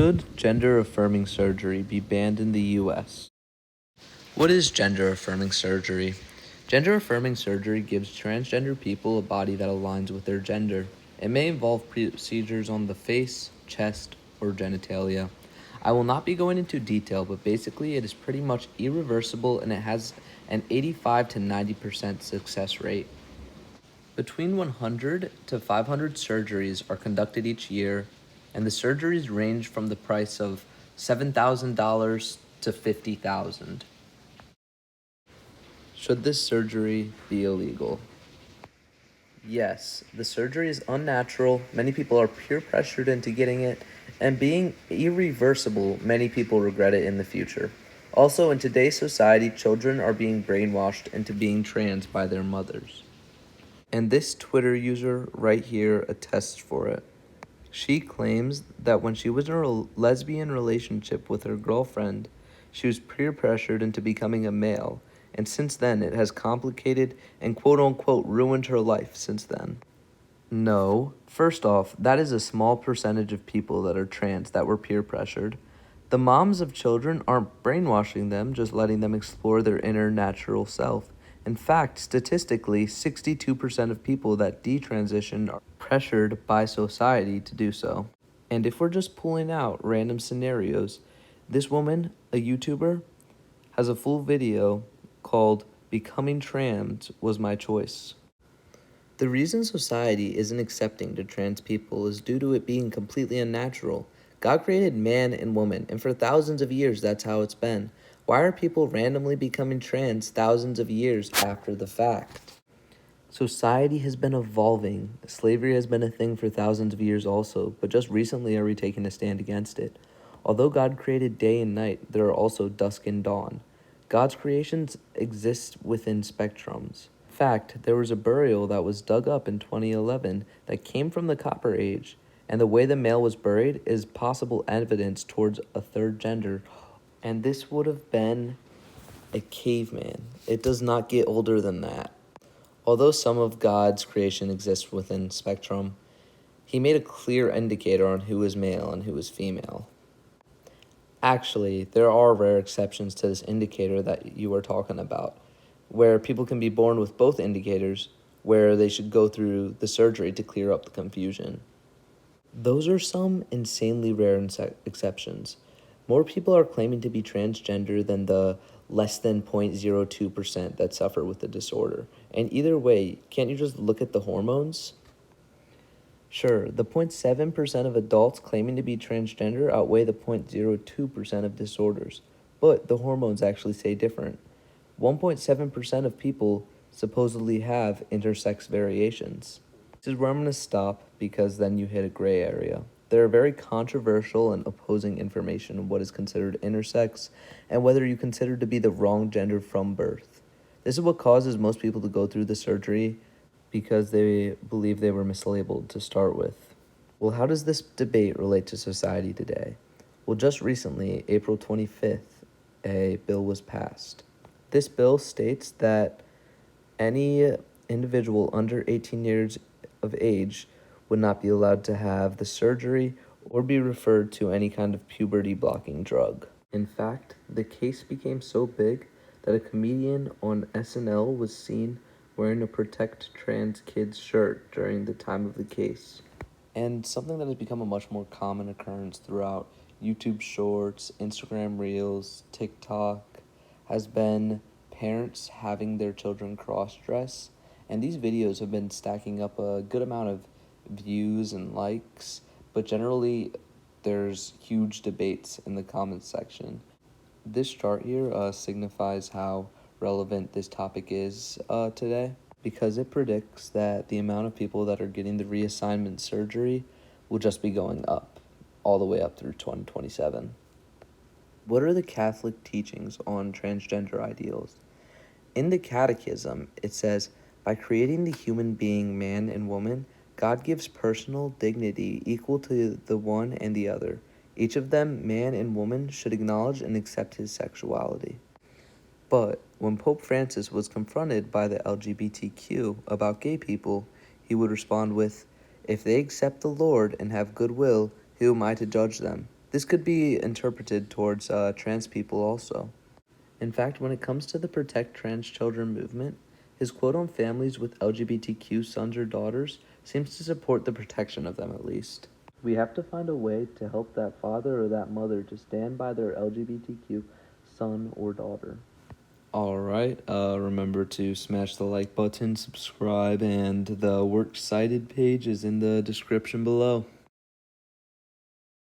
Should gender-affirming surgery be banned in the U.S.? What is gender-affirming surgery? Gender-affirming surgery gives transgender people a body that aligns with their gender. It may involve procedures on the face, chest, or genitalia. I will not be going into detail, but basically it is pretty much irreversible and it has an 85 to 90% success rate. Between 100 to 500 surgeries are conducted each year, and the surgeries range from the price of $7,000 to $50,000. Should this surgery be illegal? Yes, the surgery is unnatural, many people are peer pressured into getting it, and being irreversible, many people regret it in the future. Also, in today's society, children are being brainwashed into being trans by their mothers. And this Twitter user right here attests for it. She claims that when she was in a lesbian relationship with her girlfriend, she was peer pressured into becoming a male, and since then it has complicated and quote-unquote ruined her life since then. No, first off, that is a small percentage of people that are trans that were peer pressured. The moms of children aren't brainwashing them, just letting them explore their inner natural self. In fact, statistically, 62% of people that detransition are pressured by society to do so. And if we're just pulling out random scenarios, this woman, a YouTuber, has a full video called "Becoming Trans Was My Choice." The reason society isn't accepting to trans people is due to it being completely unnatural. God created man and woman, and for thousands of years that's how it's been. Why are people randomly becoming trans thousands of years after the fact? Society has been evolving. Slavery has been a thing for thousands of years also, but just recently are we taking a stand against it. Although God created day and night, there are also dusk and dawn. God's creations exist within spectrums. In fact, there was a burial that was dug up in 2011 that came from the Copper Age, and the way the male was buried is possible evidence towards a third gender, and this would have been a caveman. It does not get older than that. Although some of God's creation exists within spectrum, he made a clear indicator on who is male and who is female. Actually, there are rare exceptions to this indicator that you are talking about, where people can be born with both indicators, where they should go through the surgery to clear up the confusion. Those are some insanely rare exceptions. More people are claiming to be transgender than the less than 0.02% that suffer with the disorder. And either way, can't you just look at the hormones? Sure, the 0.7% of adults claiming to be transgender outweigh the 0.02% of disorders, but the hormones actually say different. 1.7% of people supposedly have intersex variations. This is where I'm going to stop because then you hit a gray area. There are very controversial and opposing information on what is considered intersex and whether you consider to be the wrong gender from birth. This is what causes most people to go through the surgery because they believe they were mislabeled to start with. Well, how does this debate relate to society today? Well, just recently, April 25th, a bill was passed. This bill states that any individual under 18 years of age would not be allowed to have the surgery or be referred to any kind of puberty blocking drug. In fact, the case became so big that a comedian on SNL was seen wearing a Protect Trans Kids shirt during the time of the case. And something that has become a much more common occurrence throughout YouTube Shorts, Instagram Reels, TikTok, has been parents having their children cross-dress. And these videos have been stacking up a good amount of views and likes, but generally there's huge debates in the comments section. This chart here signifies how relevant this topic is today, because it predicts that the amount of people that are getting the reassignment surgery will just be going up all the way up through 2027. What are the Catholic teachings on transgender ideals? In the Catechism, it says, by creating the human being man and woman, God gives personal dignity equal to the one and the other. Each of them, man and woman, should acknowledge and accept his sexuality. But when Pope Francis was confronted by the LGBTQ about gay people, he would respond with, if they accept the Lord and have goodwill, who am I to judge them? This could be interpreted towards trans people also. In fact, when it comes to the Protect Trans Children movement, his quote on families with LGBTQ sons or daughters seems to support the protection of them at least. We have to find a way to help that father or that mother to stand by their LGBTQ son or daughter. Alright, remember to smash the like button, subscribe, and the works cited page is in the description below.